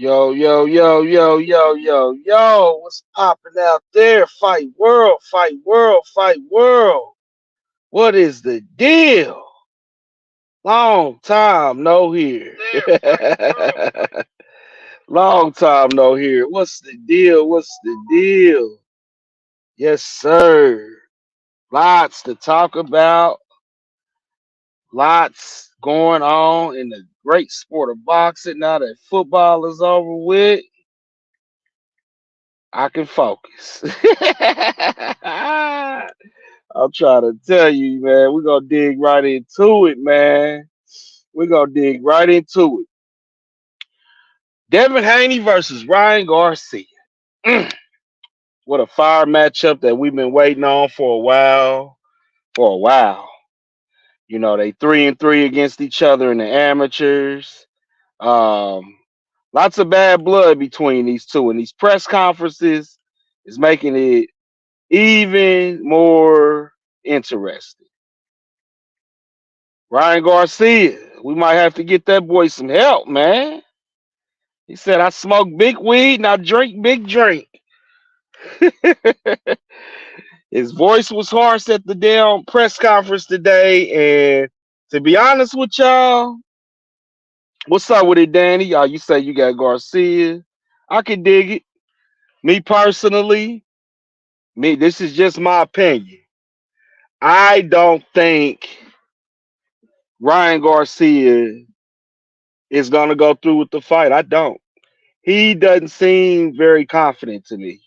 Yo, yo, yo, yo, yo, yo, yo, what's popping out there? Fight world, fight world, fight world. What is the deal? Long time no here. Long time no here. What's the deal? What's the deal? Yes, sir. Lots to talk about, lots going on in the great sport of boxing. Now that football is over with, I can focus. I'm trying to tell you, man. We're gonna dig right into it, man. We're gonna dig right into it. Devin Haney versus Ryan Garcia. Mm, what a fire matchup that we've been waiting on for a while. For a while. You know, they 3-3 against each other in the amateurs. Um, lots of bad blood between these two, and these press conferences is making it even more interesting. Ryan Garcia, we might have to get that boy some help, man. He said, I smoke big weed and I drink big drink. His voice was hoarse at the damn press conference today. And to be honest with y'all, what's up with it, Danny? You say you got Garcia. I can dig it. Me personally, this is just my opinion. I don't think Ryan Garcia is going to go through with the fight. I don't. He doesn't seem very confident to me.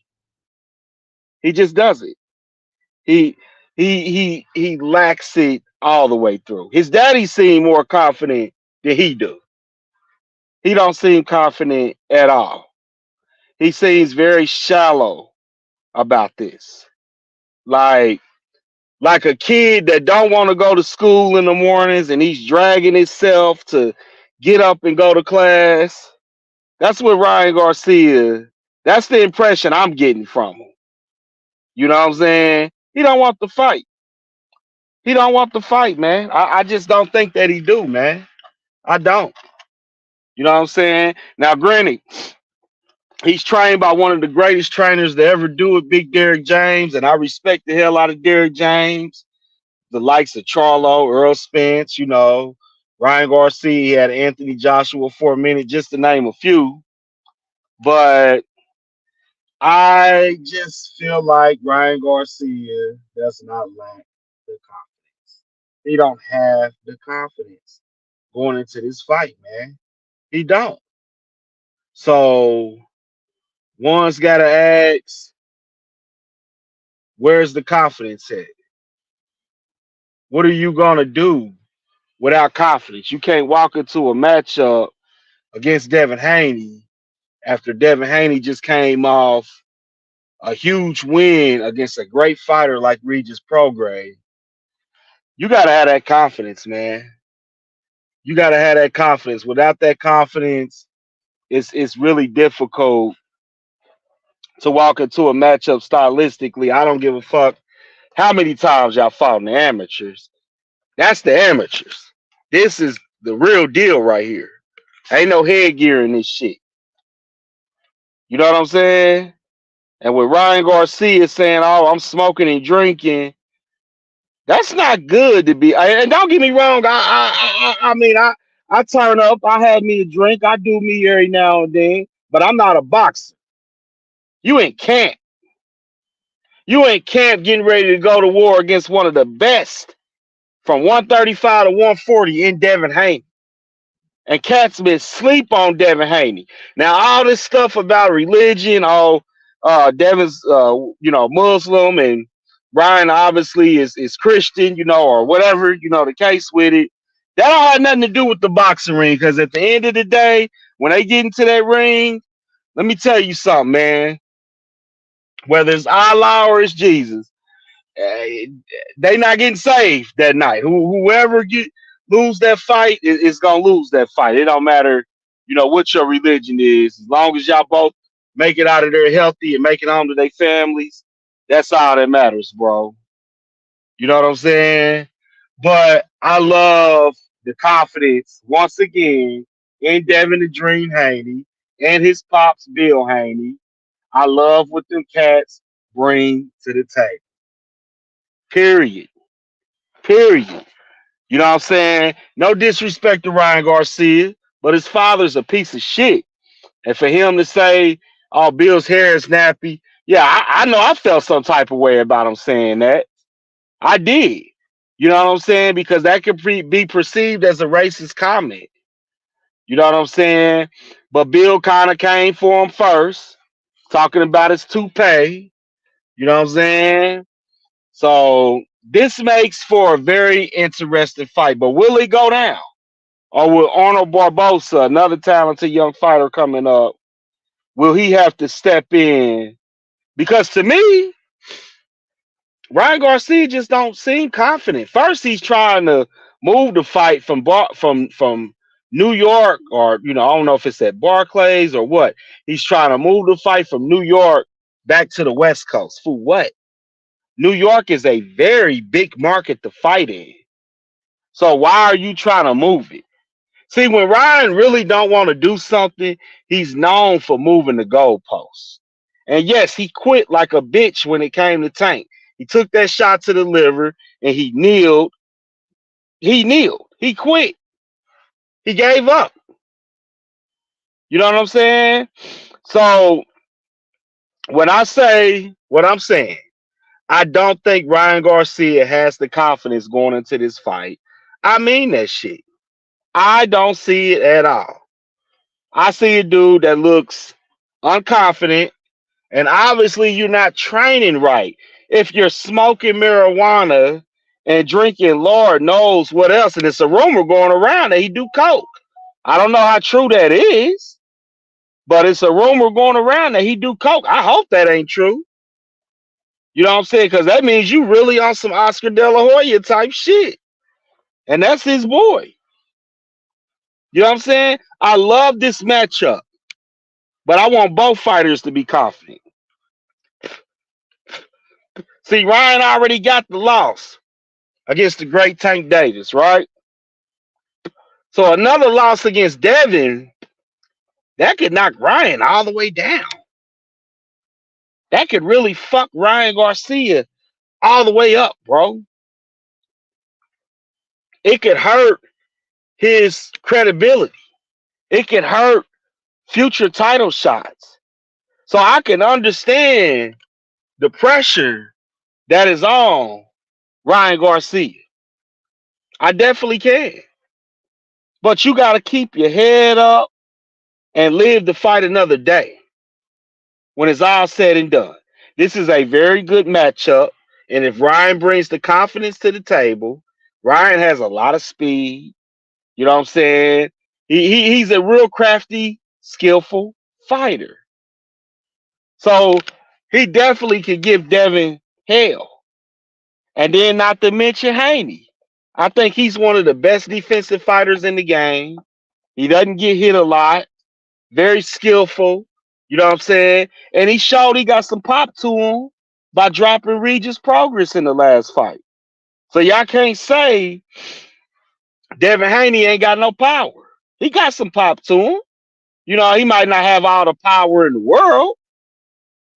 He just doesn't. He he lacks it all the way through. His daddy seemed more confident than he do. He don't seem confident at all. He seems very shallow about this. Like like a kid that don't want to go to school in the mornings and he's dragging himself to get up and go to class. That's what Ryan Garcia. That's the impression I'm getting from him. You know what I'm saying? He don't want the fight. He don't want the fight, man. I just don't think that he do, man. I don't. You know what I'm saying? Now, granted, he's trained by one of the greatest trainers to ever do it, Big Derrick James, and I respect the hell out of Derrick James. The likes of Charlo, Earl Spence, Ryan Garcia, he had Anthony Joshua for a minute, just to name a few. But I just feel like Ryan Garcia does not lack the confidence. He don't have the confidence going into this fight, man. He don't. So one's got to ask, where's the confidence at? What are you gonna do without confidence? You can't walk into a matchup against Devin Haney after Devin Haney just came off a huge win against a great fighter like Regis Prograis. You gotta have that confidence, man. You gotta have that confidence. Without that confidence, it's really difficult to walk into a matchup stylistically. I don't give a fuck how many times y'all fought in the amateurs. That's the amateurs. This is the real deal right here. Ain't no headgear in this shit. You know what I'm saying? And with Ryan Garcia saying, "Oh, I'm smoking and drinking," that's not good to be. And don't get me wrong. I turn up. I had me a drink. I do me every now and then. But I'm not a boxer. You in camp. You in camp getting ready to go to war against one of the best from 135 to 140 in Devin Haney. And cats been sleep on Devin Haney. Now all this stuff about religion, Devin's Muslim and Ryan obviously is Christian, or whatever, the case with it. That don't have nothing to do with the boxing ring, because at the end of the day, when they get into that ring, let me tell you something, man. Whether it's Allah or it's Jesus, eh, they not getting saved that night. Whoever lose that fight is gonna lose that fight. It don't matter, what your religion is. As long as y'all both make it out of there healthy and make it home to their families, that's all that matters, bro. You know what I'm saying? But I love the confidence once again in Devin the Dream Haney and his pops, Bill Haney. I love what them cats bring to the table. Period. Period. You know what I'm saying? No disrespect to Ryan Garcia, but his father's a piece of shit. And for him to say, "Oh, Bill's hair is nappy," yeah, I know I felt some type of way about him saying that. I did. You know what I'm saying? Because that could be perceived as a racist comment. You know what I'm saying? But Bill kind of came for him first, talking about his toupee. You know what I'm saying? So this makes for a very interesting fight. But will it go down? Or will Arnold Barbosa, another talented young fighter coming up, will he have to step in? Because to me, Ryan Garcia just don't seem confident. First, he's trying to move the fight from New York, or I don't know if it's at Barclays or what. He's trying to move the fight from New York back to the West Coast. For what? New York is a very big market to fight in. So why are you trying to move it? See, when Ryan really don't want to do something, he's known for moving the goalposts. And yes, he quit like a bitch when it came to Tank. He took that shot to the liver and he kneeled. He kneeled. He quit. He gave up. You know what I'm saying? So when I say what I'm saying, I don't think Ryan Garcia has the confidence going into this fight. I mean that shit. I don't see it at all. I see a dude that looks unconfident, and obviously you're not training right. If you're smoking marijuana and drinking Lord knows what else, and it's a rumor going around that he do coke. I don't know how true that is, but it's a rumor going around that he do coke. I hope that ain't true. You know what I'm saying? Because that means you really on some Oscar De La Hoya type shit. And that's his boy. You know what I'm saying? I love this matchup, but I want both fighters to be confident. See, Ryan already got the loss against the great Tank Davis, right? So another loss against Devin, that could knock Ryan all the way down. That could really fuck Ryan Garcia all the way up, bro. It could hurt his credibility. It could hurt future title shots. So I can understand the pressure that is on Ryan Garcia. I definitely can. But you got to keep your head up and live to fight another day when it's all said and done. This is a very good matchup. And if Ryan brings the confidence to the table, Ryan has a lot of speed. You know what I'm saying? He's a real crafty, skillful fighter. So he definitely could give Devin hell. And then not to mention Haney. I think he's one of the best defensive fighters in the game. He doesn't get hit a lot. Very skillful. You know what I'm saying? And he showed he got some pop to him by dropping Regis Progress in the last fight. So y'all can't say Devin Haney ain't got no power. He got some pop to him. He might not have all the power in the world.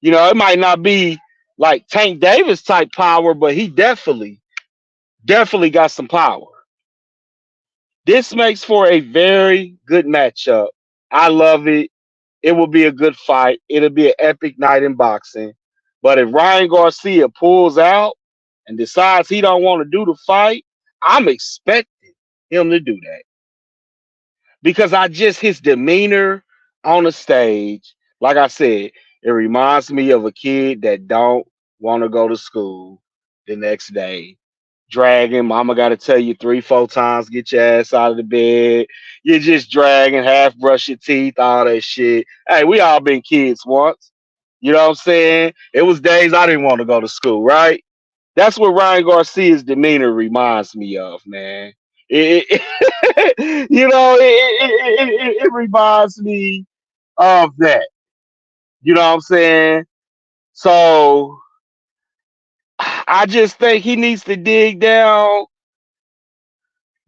It might not be like Tank Davis type power, but he definitely got some power. This makes for a very good matchup. I love it. It will be a good fight. It'll be an epic night in boxing. But if Ryan Garcia pulls out and decides he don't want to do the fight, I'm expecting him to do that. Because his demeanor on the stage, like I said, it reminds me of a kid that don't want to go to school the next day. Dragging, mama got to tell you 3, 4 times, get your ass out of the bed. You're just dragging, half brush your teeth, all that shit. Hey, we all been kids once. You know what I'm saying? It was days I didn't want to go to school, right? That's what Ryan Garcia's demeanor reminds me of, man. It reminds me of that. You know what I'm saying? So I just think he needs to dig down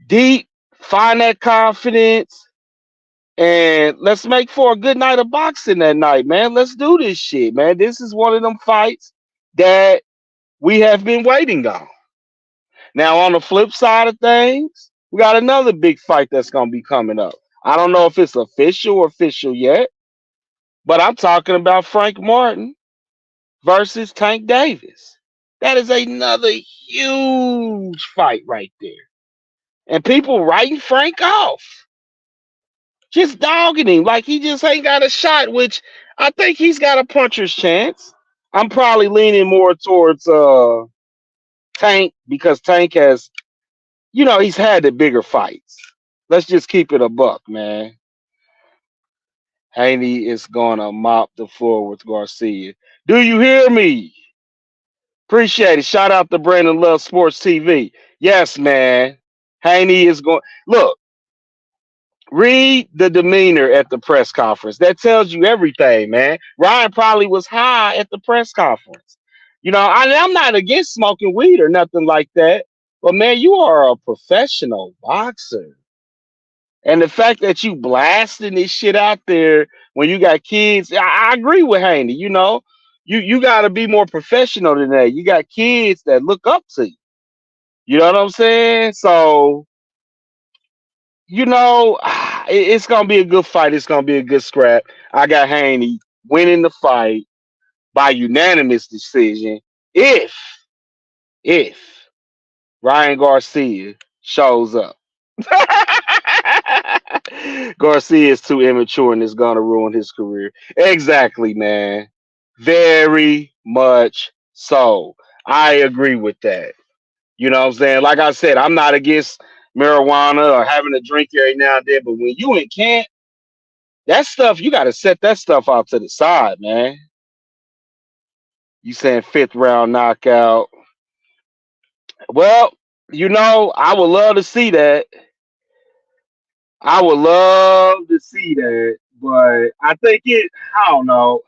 deep, find that confidence, And let's make for a good night of boxing that night, man. Let's do this shit, man. This is one of them fights that we have been waiting on. Now, on the flip side of things, we got another big fight that's gonna be coming up. I don't know if it's official yet, but I'm talking about Frank Martin versus Tank Davis. That is another huge fight right there. And people writing Frank off, just dogging him like he just ain't got a shot, which I think he's got a puncher's chance. I'm probably leaning more towards Tank because Tank has, he's had the bigger fights. Let's just keep it a buck, man. Haney is gonna mop the floor with Garcia. Do you hear me? Appreciate it. Shout out to Brandon Love Sports TV. Yes, man. Haney is going. Look, read the demeanor at the press conference. That tells you everything, man. Ryan probably was high at the press conference. I'm not against smoking weed or nothing like that, but man, you are a professional boxer. And the fact that you blasting this shit out there when you got kids, I agree with Haney. You got to be more professional than that. You got kids that look up to you. You know what I'm saying? So, it's gonna be a good fight. It's gonna be a good scrap. I got Haney winning the fight by unanimous decision. If Ryan Garcia shows up. Garcia is too immature and is gonna ruin his career. Exactly, man. Very much so. I agree with that. You know what I'm saying? Like I said, I'm not against marijuana or having a drink every now and then, but when you in camp, that stuff, you gotta set that stuff out to the side, man. You saying fifth round knockout. Well, I would love to see that. I would love to see that, but I don't know.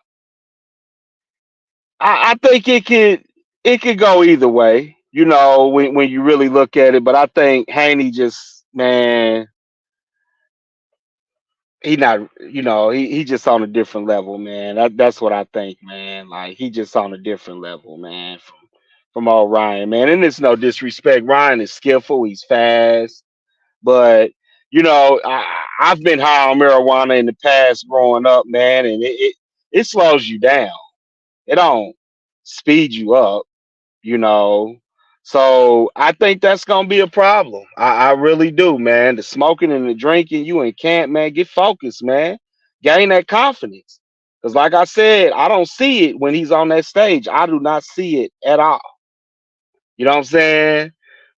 I think it could go either way, when you really look at it. But I think Haney just, man, he not, he just on a different level, man. That's what I think, man. Like he just on a different level, man. From all Ryan, man. And it's no disrespect. Ryan is skillful. He's fast, but I've been high on marijuana in the past growing up, man, and it slows you down. It don't speed you up, you know. So I think that's gonna be a problem. I really do, man. The smoking and the drinking, you in camp, man. Get focused, man. Gain that confidence. Cause like I said, I don't see it when he's on that stage. I do not see it at all. You know what I'm saying?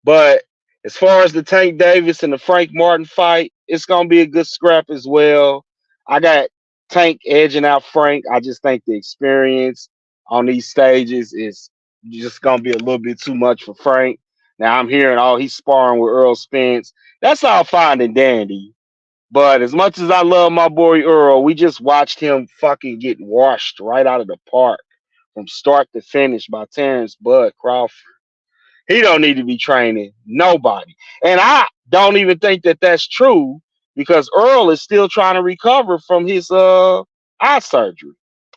But as far as the Tank Davis and the Frank Martin fight, it's gonna be a good scrap as well. I got Tank edging out Frank. I just think the experience on these stages is just gonna be a little bit too much for Frank. Now I'm hearing, he's sparring with Earl Spence. That's all fine and dandy. But as much as I love my boy Earl, we just watched him fucking get washed right out of the park from start to finish by Terrence Bud Crawford. He don't need to be training nobody. And I don't even think that that's true because Earl is still trying to recover from his eye surgery.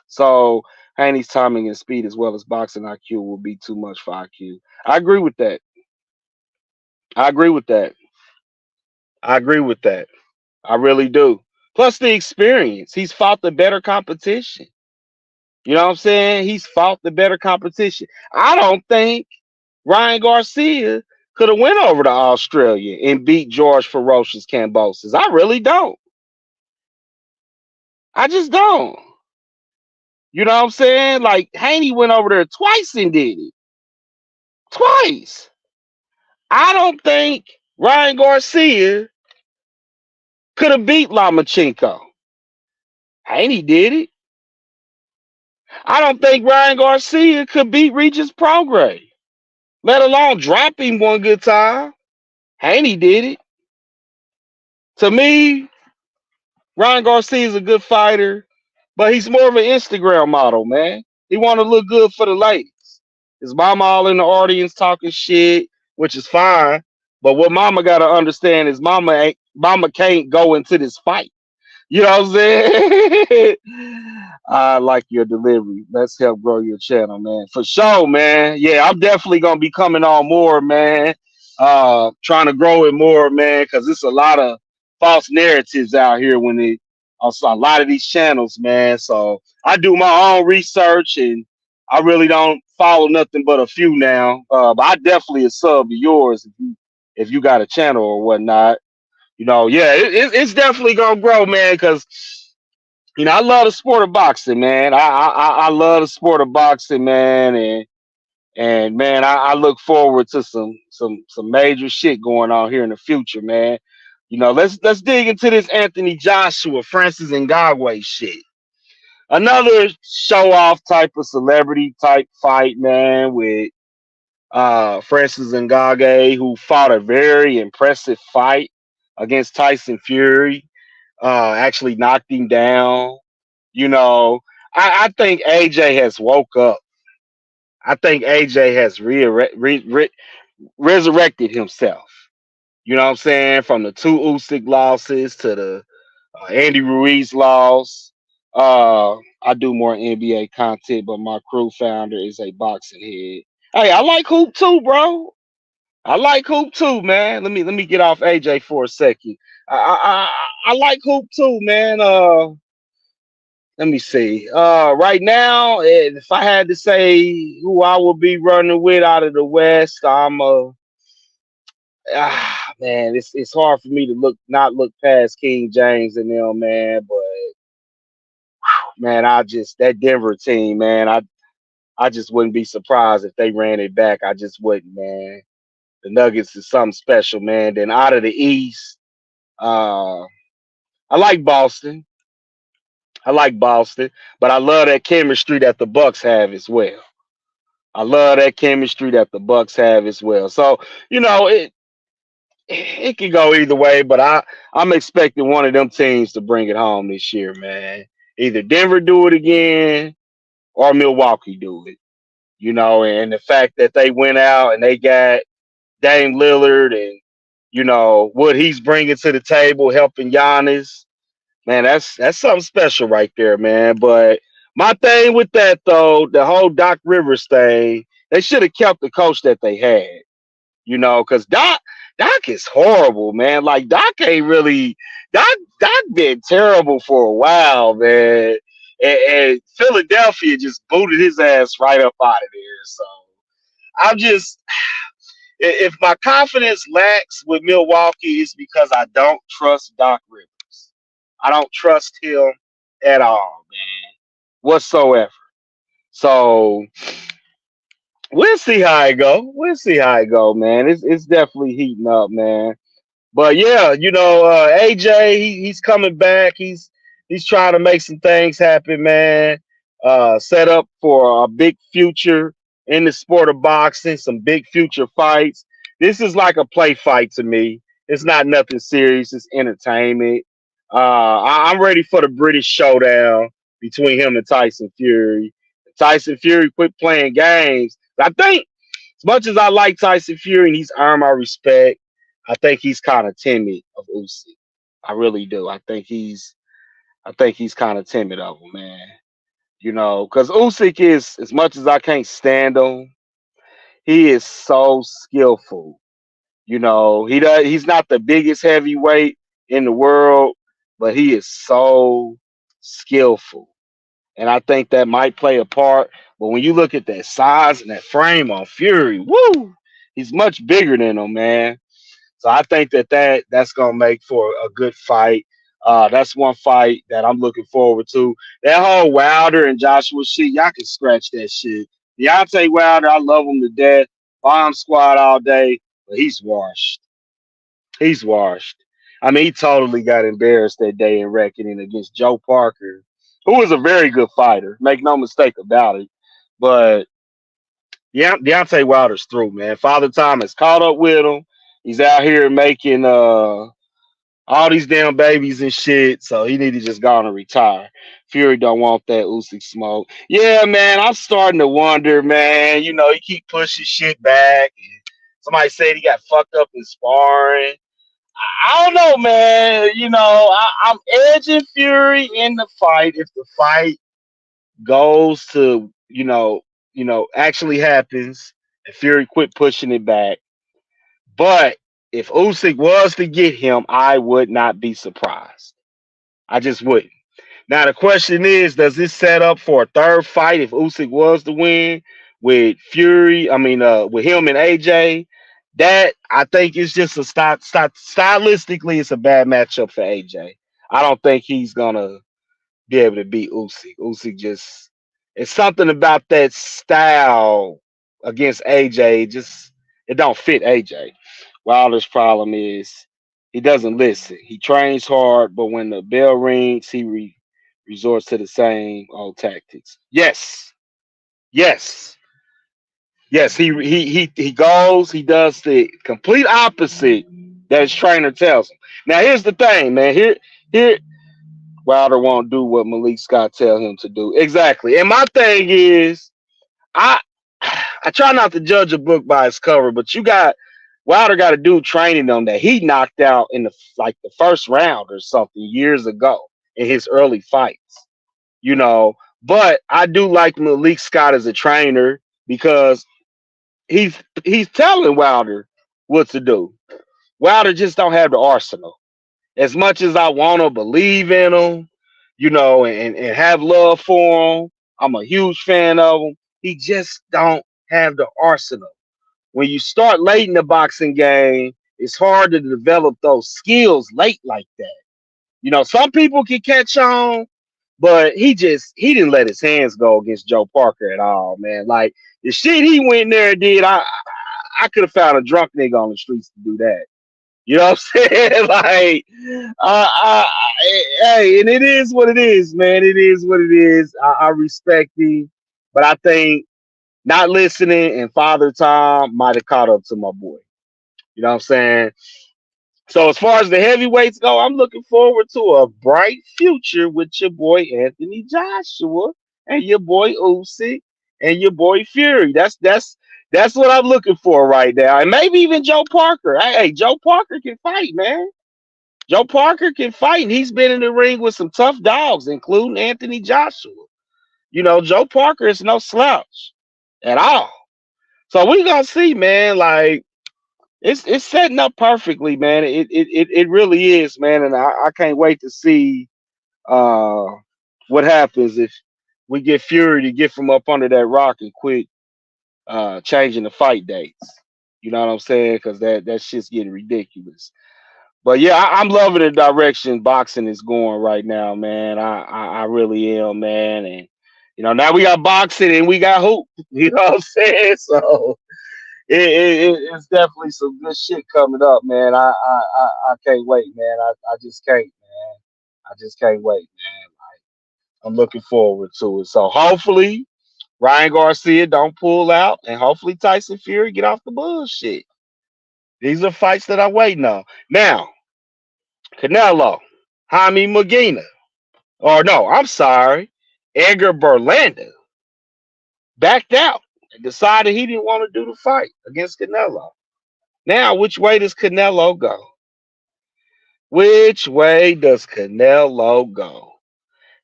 So Haney's timing and speed as well as boxing IQ will be too much for IQ. I agree with that. I agree with that. I agree with that. I really do. Plus the experience. He's fought the better competition. You know what I'm saying? He's fought the better competition. I don't think Ryan Garcia could have went over to Australia and beat George Ferocious Cambosis. I really don't. I just don't. You know what I'm saying? Like Haney went over there twice and did it. Twice. I don't think Ryan Garcia could have beat Lomachenko. Haney did it. I don't think Ryan Garcia could beat Regis Prograis, let alone drop him one good time. Haney did it. To me, Ryan Garcia is a good fighter, but he's more of an Instagram model, man. He want to look good for the ladies. His mama all in the audience talking shit, which is fine. But what mama gotta understand is mama can't go into this fight. You know what I'm saying? I like your delivery. Let's help grow your channel, man. For sure, man. Yeah, I'm definitely gonna be coming on more, man. Trying to grow it more, man, because it's a lot of false narratives out here when it also a lot of these channels, man. So I do my own research and I really don't follow nothing but a few now. But I definitely a sub to yours if you got a channel or whatnot. Yeah, it's definitely gonna grow, man. Because I love the sport of boxing, man. I love the sport of boxing, man, and man, I look forward to some major shit going on here in the future, man. Let's dig into this Anthony Joshua, Francis Ngannou shit. Another show off type of celebrity type fight, man, with Francis Ngannou, who fought a very impressive fight against Tyson Fury. Actually knocked him down. You know, I think AJ has woke up. I think AJ has resurrected himself. You know what I'm saying? From the two Usyk losses to the Andy Ruiz loss. I do more NBA content, but my crew founder is a boxing head. Hey, I like hoop too, bro. I like hoop too, man. Let me get off AJ for a second. I like hoop too, man. Let me see. Right now, if I had to say who I would be running with out of the West, man, it's hard for me to not look past King James and them, man. But man, that Denver team, man. I just wouldn't be surprised if they ran it back. I just wouldn't, man. The Nuggets is something special, man. Then out of the East, uh, I like Boston. I like Boston, but I love that chemistry that the Bucks have as well. I love that chemistry that the Bucks have as well. So it can go either way, but I'm expecting one of them teams to bring it home this year, man. Either Denver do it again or Milwaukee do it. And the fact that they went out and they got Dame Lillard and what he's bringing to the table, helping Giannis. Man, that's something special right there, man. But my thing with that though, the whole Doc Rivers thing, they should have kept the coach that they had. Because Doc is horrible, man. Like Doc been terrible for a while, man. And Philadelphia just booted his ass right up out of there. So I'm just if my confidence lacks with Milwaukee, it's because I don't trust Doc Rivers. I don't trust him at all, man, whatsoever. So we'll see how it go. We'll see how it go, man. It's definitely heating up, man. But yeah, AJ, he's coming back. He's trying to make some things happen, man. Set up for a big future in the sport of boxing, some big future fights. This is like a play fight to me. It's not nothing serious. It's entertainment. I'm ready for the British showdown between him and Tyson Fury. Tyson Fury quit playing games. I think as much as I like Tyson Fury and he's earned my respect, I think he's kind of timid of Usyk. I really do. I think he's kind of timid of him, man. Because Usyk is, as much as I can't stand him, he is so skillful. He's not the biggest heavyweight in the world, but he is so skillful. And I think that might play a part. But when you look at that size and that frame on Fury, woo, he's much bigger than him, man. So I think that's gonna make for a good fight. That's one fight that I'm looking forward to. That whole Wilder and Joshua shit, y'all can scratch that shit. Deontay Wilder, I love him to death. Bomb squad all day, but he's washed. He's washed. I mean, he totally got embarrassed that day in reckoning against Joe Parker, who is a very good fighter. Make no mistake about it. But yeah, Deontay Wilder's through, man. Father Time has caught up with him. He's out here making all these damn babies and shit, so he need to just go on and retire. Fury don't want that Usyk smoke. Yeah, man, I'm starting to wonder, man. He keep pushing shit back. And somebody said he got fucked up in sparring. I don't know, man. I'm edging Fury in the fight. If the fight goes to, actually happens, and Fury quit pushing it back. But if Usyk was to get him, I would not be surprised. I just wouldn't. Now the question is, does this set up for a third fight if Usyk was to win with Fury? I mean, with him and AJ. That I think is just a stylistically, it's a bad matchup for AJ. I don't think he's gonna be able to beat Usyk. Usyk just it's something about that style against AJ. Just it don't fit AJ. Wilder's problem is he doesn't listen. He trains hard, but when the bell rings, resorts to the same old tactics. Yes, yes. He goes. He does the complete opposite that his trainer tells him. Now here's the thing, man. Here Wilder won't do what Malik Scott tell him to do. Exactly. And my thing is, I I try not to judge a book by its cover, but Wilder got a dude training them that he knocked out in the first round or something years ago in his early fights. You know, but I do like Malik Scott as a trainer because he's telling Wilder what to do. Wilder just don't have the arsenal. As much as I want to believe in him, and have love for him, I'm a huge fan of him. He just don't have the arsenal. When you start late in the boxing game, it's hard to develop those skills late like that. Some people can catch on, but he didn't let his hands go against Joe Parker at all, man. Like the shit he went in there and did, I could have found a drunk nigga on the streets to do that. You know what I'm saying? Like, hey, and it is what it is, man. It is what it is. I respect him, but I think not listening and Father Time might have caught up to my boy. You know what I'm saying? So as far as the heavyweights go, I'm looking forward to a bright future with your boy Anthony Joshua and your boy Usyk and your boy Fury. That's what I'm looking for right now, and maybe even Joe Parker. Hey, Joe Parker can fight, man. Joe Parker can fight, and he's been in the ring with some tough dogs, including Anthony Joshua. Joe Parker is no slouch at all. So we gonna see, man. Like it's setting up perfectly, man. It really is, man. And I can't wait to see uh what happens if we get Fury to get from up under that rock and quit changing the fight dates. You know what I'm saying? Because that shit's getting ridiculous. But yeah, I'm loving the direction boxing is going right now, man. I really am, man. And now we got boxing and we got hoop. You know what I'm saying? So it's definitely some good shit coming up, man. I can't wait, man. I just can't, man. I just can't wait, man. I'm looking forward to it. So hopefully Ryan Garcia don't pull out, and hopefully Tyson Fury get off the bullshit. These are fights that I'm waiting on. Now, Canelo, Jaime Magina, or no, I'm sorry, Edgar Berlanda backed out and decided he didn't want to do the fight against Canelo. Now, which way does Canelo go? Which way does Canelo go?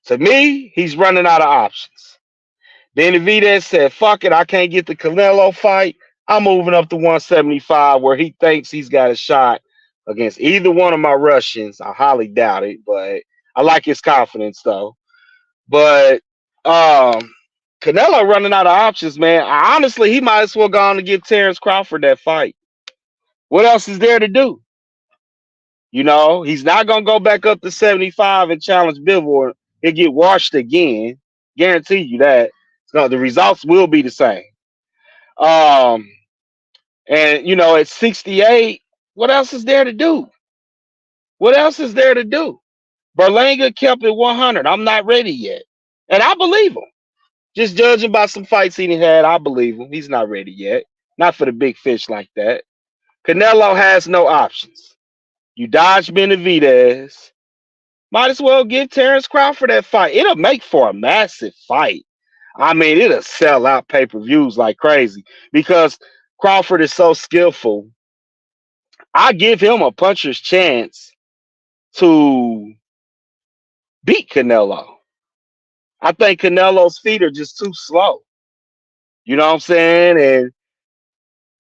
To me, he's running out of options. Benavidez said, fuck it, I can't get the Canelo fight. I'm moving up to 175 where he thinks he's got a shot against either one of my Russians. I highly doubt it, but I like his confidence though. But Canelo running out of options, man. Honestly, he might as well go on to give Terrence Crawford that fight. What else is there to do? He's not gonna go back up to 75 and challenge Bivol. He'll get washed again. Guarantee you that. So the results will be the same. Um, and at 68, what else is there to do? What else is there to do? Berlanga kept it 100. I'm not ready yet, and I believe him. Just judging by some fights he had, I believe him. He's not ready yet. Not for the big fish like that. Canelo has no options. You dodge Benavidez. Might as well give Terrence Crawford that fight. It'll make for a massive fight. I mean, it'll sell out pay-per-views like crazy because Crawford is so skillful I give him a puncher's chance to beat Canelo. I think Canelo's feet are just too slow. You know what I'm saying? And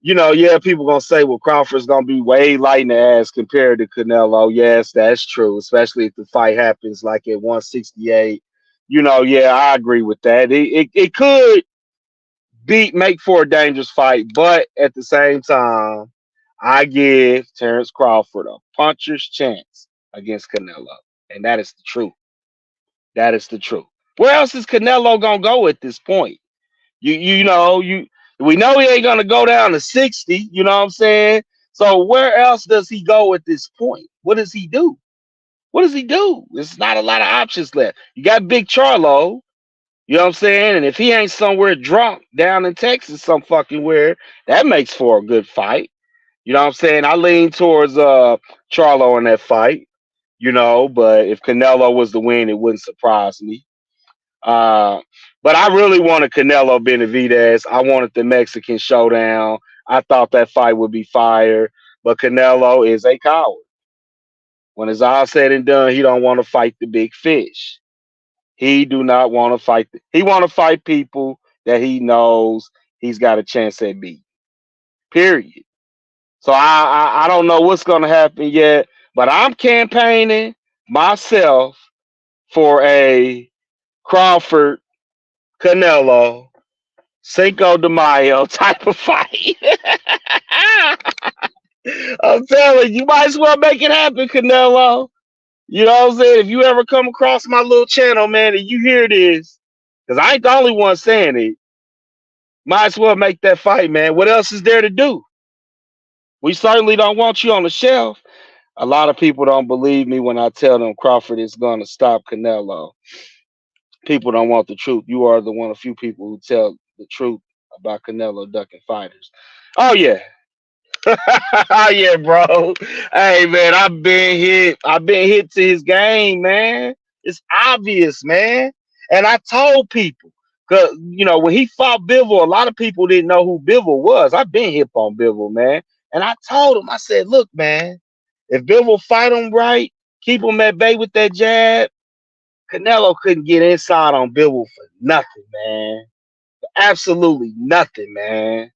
yeah, people gonna say, well, Crawford's gonna be way light in the ass compared to Canelo. Yes, that's true, especially if the fight happens like at 168. Yeah, I agree with that. It could make for a dangerous fight, but at the same time, I give Terrence Crawford a puncher's chance against Canelo, and that is the truth. That is the truth. Where else is Canelo gonna go at this point? We know he ain't gonna go down to 60, you know what I'm saying? So where else does he go at this point? What does he do? What does he do? There's not a lot of options left. You got Big Charlo, you know what I'm saying? And if he ain't somewhere drunk down in Texas, some fucking where, that makes for a good fight. You know what I'm saying? I lean towards Charlo in that fight, but if Canelo was to win, it wouldn't surprise me. Uh, but I really wanted Canelo Benavidez. I wanted the Mexican showdown. I thought that fight would be fire, but Canelo is a coward. When it's all said and done, he don't want to fight the big fish. He do not want to fight. He want to fight people that he knows he's got a chance at beating. Period. So I don't know what's gonna happen yet, but I'm campaigning myself for a Crawford Canelo Cinco de Mayo type of fight. I'm telling you, you might as well make it happen, Canelo. You know what I'm saying? If you ever come across my little channel, man, and you hear this, because I ain't the only one saying it, might as well make that fight, man. What else is there to do? We certainly don't want you on the shelf. A lot of people don't believe me when I tell them Crawford is going to stop Canelo. People don't want the truth. You are the one of few people who tell the truth about Canelo ducking fighters. Oh yeah, oh yeah, bro. Hey man, I've been hit. I've been hit to his game, man. It's obvious, man. And I told people, cause when he fought Bivol, a lot of people didn't know who Bivol was. I've been hip on Bivol, man. And I told him, I said, look, man, if Bivol fight him right, keep him at bay with that jab, Canelo couldn't get inside on Bivol for nothing, man. Absolutely nothing, man.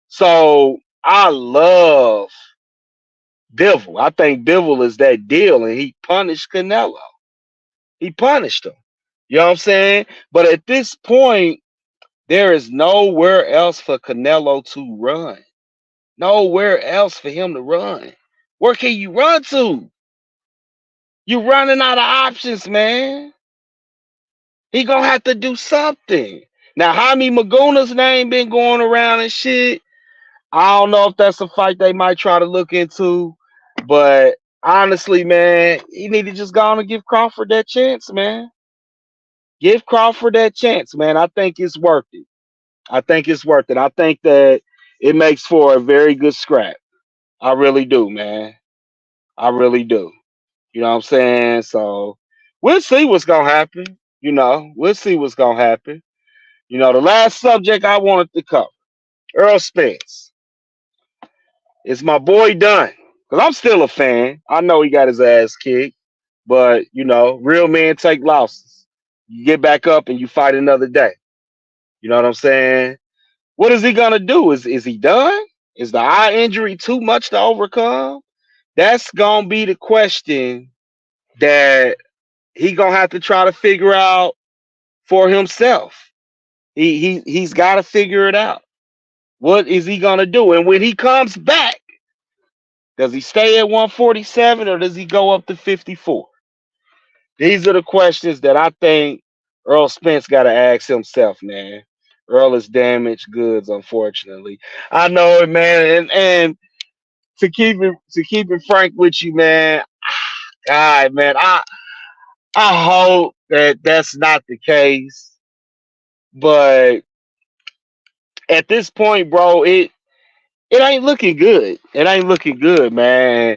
So I love Bivol. I think Bivol is that deal, and he punished Canelo. He punished him. You know what I'm saying? But at this point, there is nowhere else for Canelo to run. Nowhere else for him to run. Where can you run to? You're running out of options, man. He gonna have to do something. Now, Jaime Maguna's name been going around and shit. I don't know if that's a fight they might try to look into, but honestly, man, you need to just go on and give Crawford that chance, man. Give Crawford that chance, man. I think it's worth it. I think it's worth it. I think that it makes for a very good scrap. I really do, man. I really do. You know what I'm saying? So we'll see what's gonna happen. We'll see what's gonna happen. The last subject I wanted to cover, Earl Spence. Is my boy done? Because I'm still a fan. I know he got his ass kicked, but real men take losses. You get back up and you fight another day. You know what I'm saying? What is he gonna do? Is he done? Is the eye injury too much to overcome? That's gonna be the question that he gonna have to try to figure out for himself. He's got to figure it out. What is he gonna do? And when he comes back, does he stay at 147 or does he go up to 54? These are the questions that I think Earl Spence got to ask himself, man. Earl is damaged goods, unfortunately. I know it, man. And to keep it frank with you, man. God, man, I hope that that's not the case. But at this point, bro, it ain't looking good. It ain't looking good, man.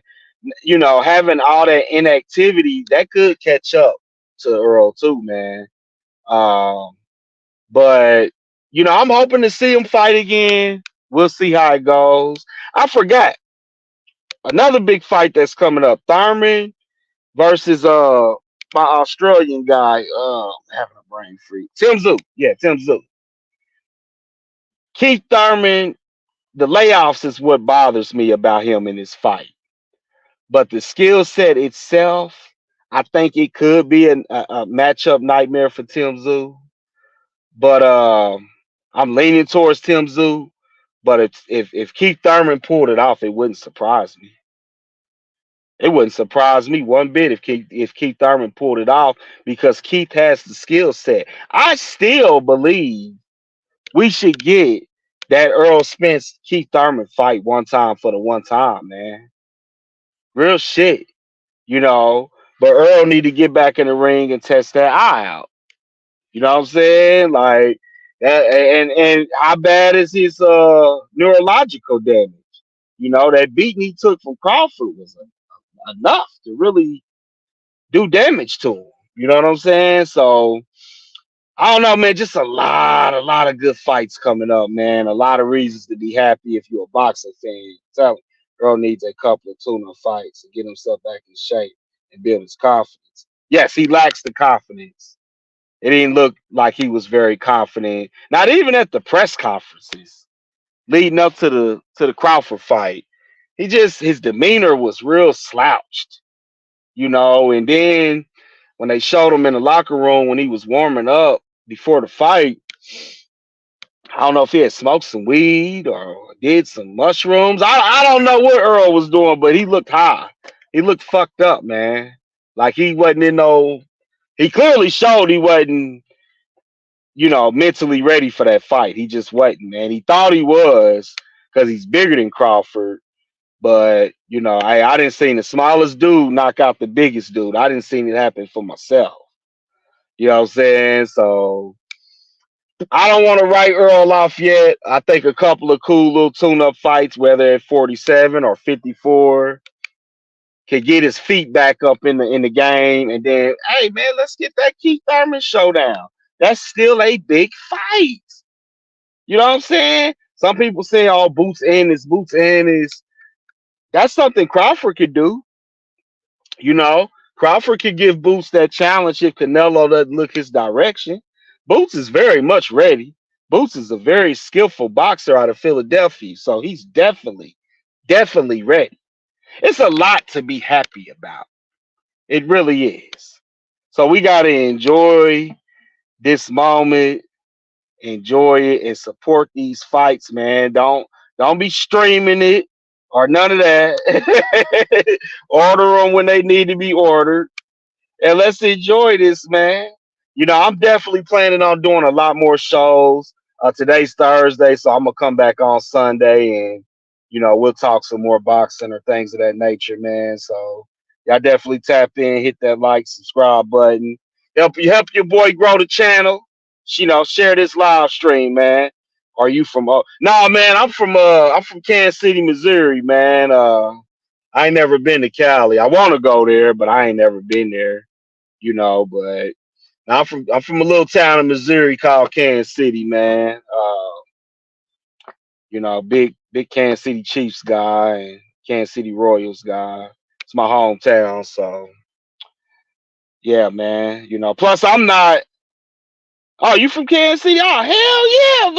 Having all that inactivity that could catch up to Earl too, man. Um, but I'm hoping to see him fight again. We'll see how it goes. I forgot. Another big fight that's coming up. Thurman versus my Australian guy. I'm having a brain freak. Tim Zoo. Yeah, Tim Zoo. Keith Thurman, the layoffs is what bothers me about him in this fight. But the skill set itself, I think it could be a matchup nightmare for Tim Zoo. But I'm leaning towards Tim Zoo. But if Keith Thurman pulled it off, it wouldn't surprise me. It wouldn't surprise me one bit if Keith Thurman pulled it off because Keith has the skill set. I still believe we should get that Earl Spence Keith Thurman fight one time for the one time, man. Real shit, you know. But Earl need to get back in the ring and test that eye out. You know what I'm saying? Like that, and how bad is his neurological damage? You know, that beating he took from Crawford was enough to really do damage to him. You know what I'm saying? So I don't know, man. Just a lot of good fights coming up, man. A lot of reasons to be happy if you're a boxing fan. Tell me, Earl needs a couple of tune-up fights to get himself back in shape and build his confidence. Yes, he lacks the confidence. It didn't look like he was very confident. Not even at the press conferences leading up to the Crawford fight. He just his demeanor was real slouched, you know. And then when they showed him in the locker room when he was warming up before the fight, I don't know if he had smoked some weed or did some mushrooms. I don't know what Earl was doing, but he looked high. He looked fucked up, man. Like he wasn't in no. He clearly showed he wasn't, you know, mentally ready for that fight. He just wasn't, man. He thought he was because he's bigger than Crawford. But, you know, I didn't see the smallest dude knock out the biggest dude. I didn't see it happen for myself. You know what I'm saying? So I don't want to write Earl off yet. I think a couple of cool little tune-up fights, whether at 47 or 54, can get his feet back up in the game. And then, hey, man, let's get that Keith Thurman showdown. That's still a big fight. You know what I'm saying? Some people say, "Oh, Boots in is." That's something Crawford could do. You know, Crawford could give Boots that challenge if Canelo doesn't look his direction. Boots is very much ready. Boots is a very skillful boxer out of Philadelphia, so he's definitely ready. It's a lot to be happy about. It really is. So we got to enjoy this moment, enjoy it, and support these fights, man. Don't be streaming it or none of that. Order them when they need to be ordered, and let's enjoy this, man. You know, I'm definitely planning on doing a lot more shows. Today's Thursday, so I'm gonna come back on Sunday, and you know, we'll talk some more boxing or things of that nature, man. So y'all definitely tap in, hit that like, subscribe button, help your boy grow the channel. You know, share this live stream, man. Are you from? Nah, man, I'm from Kansas City, Missouri, man. I ain't never been to Cali. I want to go there, but I ain't never been there. You know, but I'm from a little town in Missouri called Kansas City, man. You know, big Kansas City Chiefs guy and Kansas City Royals guy. It's my hometown, so yeah, man. You know, plus I'm not. Oh, you from Kansas City? Oh, hell yeah,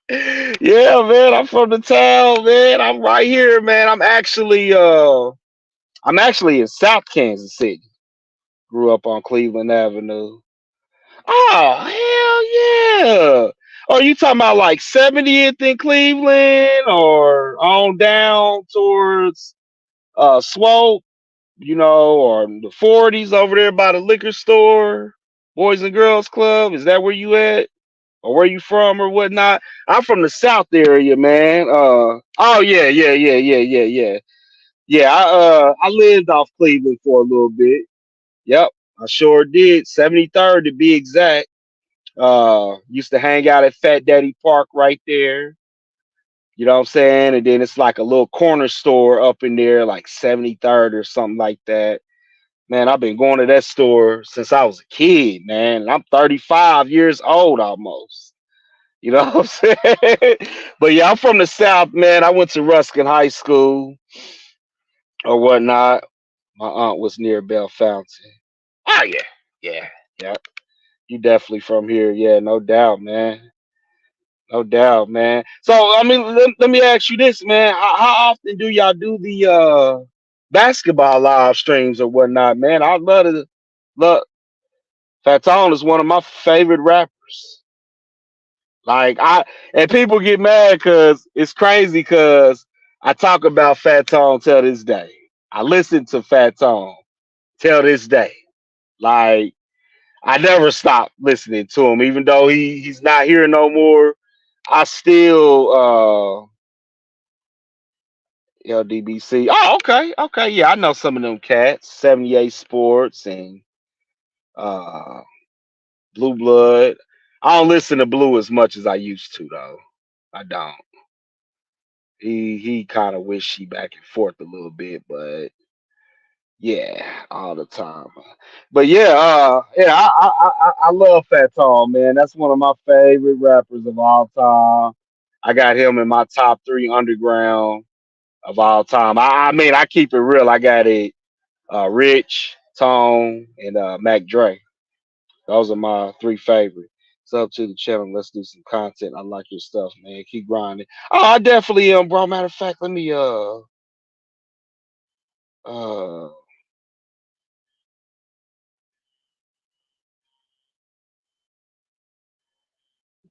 man. Yeah, man. I'm from the town, man. I'm right here, man. I'm actually in South Kansas City. Grew up on Cleveland Avenue. Oh, hell yeah. Oh, you talking about like 70th in Cleveland or on down towards Swope, you know, or the 40s over there by the liquor store, Boys and Girls Club? Is that where you at? Or where you from or whatnot? I'm from the South area, man. Oh yeah. Yeah, I lived off Cleveland for a little bit. Yep, I sure did. 73rd to be exact. Used to hang out at Fat Daddy Park right there. You know what I'm saying? And then it's like a little corner store up in there, like 73rd or something like that. Man, I've been going to that store since I was a kid, man. And I'm 35 years old almost. You know what I'm saying? But yeah, I'm from the South, man. I went to Ruskin High School or whatnot. My aunt was near Bell Fountain. Oh yeah, yeah, yeah. You definitely from here, yeah, no doubt, man. No doubt, man. So I mean, let me ask you this, man. How often do y'all do the basketball live streams or whatnot, man? I love to look. Faton is one of my favorite rappers. Like I and people get mad because it's crazy because I talk about Fat Tone till this day. I listen to Fat Tone till this day. Like I never stop listening to him, even though he's not here no more. I still LDBC. Oh, okay, okay, yeah, I know some of them cats. 78 Sports and uh Blue Blood. I don't listen to Blue as much as I used to though. I don't. He kind of wishy back and forth a little bit, but yeah, all the time. But yeah, I love Fat Tall, man. That's one of my favorite rappers of all time. I got him in my top three underground of all time. I mean, I keep it real. I got it. Rich, Tone, and Mac Dre. Those are my three favorite. Sub to the channel. Let's do some content. I like your stuff, man. Keep grinding. Oh, I definitely am, bro. Matter of fact, let me uh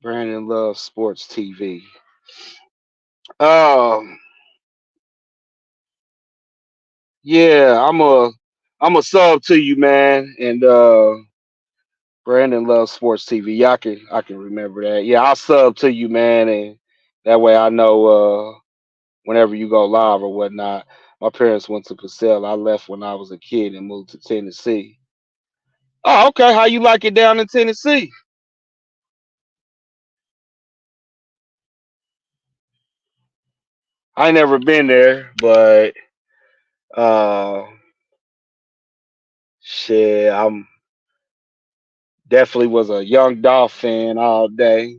Brandon loves sports TV. Um, yeah, I'm a sub to you, man. And Brandon loves sports TV. Yeah, I can remember that. Yeah, I'll sub to you, man, and that way I know whenever you go live or whatnot. My parents went to Purcell. I left when I was a kid and moved to Tennessee. Oh, okay. How you like it down in Tennessee? I ain't never been there, but uh shit, I'm definitely was a young Dolph fan all day.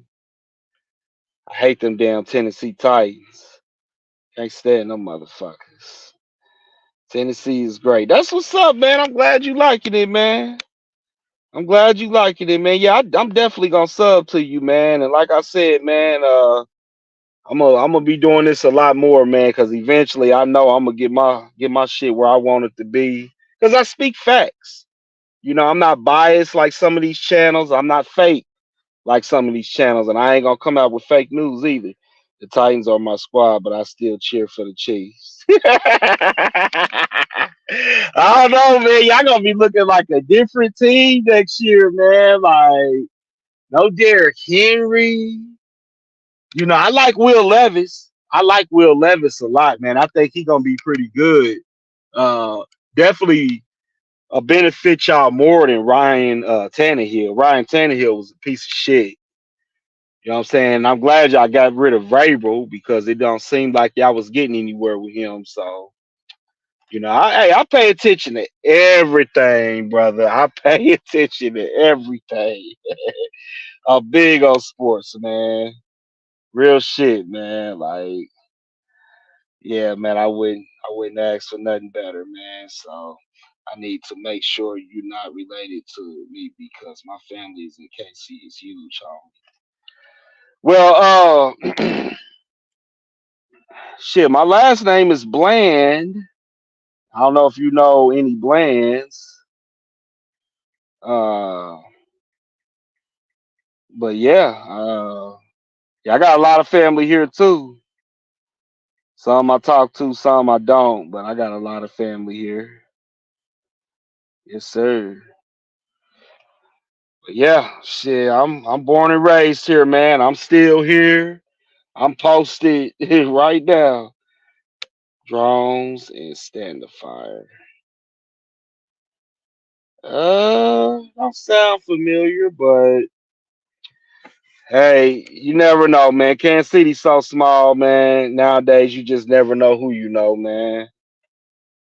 I hate them damn Tennessee Titans. Can't stand them motherfuckers. Tennessee is great. That's what's up, man. I'm glad you liking it, man. I'm glad you liking it, man. Yeah, I'm definitely gonna sub to you, man. And like I said, man, I'm gonna be doing this a lot more, man, because eventually I know I'm gonna get my shit where I want it to be. Because I speak facts. You know, I'm not biased like some of these channels. I'm not fake like some of these channels, and I ain't gonna come out with fake news either. The Titans are my squad, but I still cheer for the Chiefs. I don't know, man. Y'all gonna be looking like a different team next year, man. Like no Derrick Henry. You know, I like Will Levis. I like Will Levis a lot, man. I think he gonna be pretty good. Uh, definitely benefit y'all more than Ryan Tannehill. Ryan Tannehill was a piece of shit. You know what I'm saying? I'm glad y'all got rid of Vrabel because it don't seem like y'all was getting anywhere with him. So, hey, I pay attention to everything, brother. I pay attention to everything. I'm big on sports, man. Real shit, man. Like, yeah, man, I wouldn't ask for nothing better, man. So I need to make sure you're not related to me because my family is in KC is huge, homie. Well, shit, my last name is Bland. I don't know if you know any Blands. Uh, but yeah, I got a lot of family here too. Some I talk to, some I don't, but I got a lot of family here. Yes, sir. But yeah, shit, I'm born and raised here, man. I'm still here. I'm posted right now. Drones and stand the fire. Don't sound familiar, but hey, you never know, man. Kansas City's so small, man. Nowadays, you just never know who you know, man.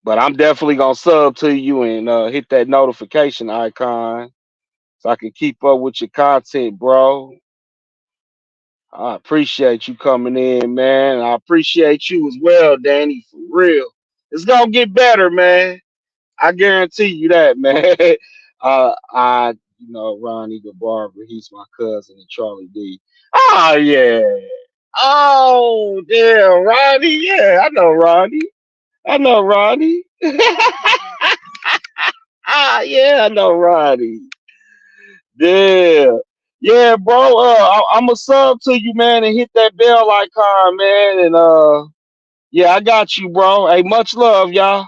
But I'm definitely gonna sub to you and hit that notification icon so I can keep up with your content, bro. I appreciate you coming in, man. I appreciate you as well, Danny, for real. It's gonna get better, man. I guarantee you that, man. Ronnie the barber, he's my cousin and Charlie D. Oh yeah. Oh yeah, Ronnie. Yeah, I know Ronnie. I know Ronnie. Yeah, I know Ronnie. Yeah. Yeah, bro. I'm a sub to you, man, and hit that bell icon, man. And yeah, I got you, bro. Hey, much love, y'all.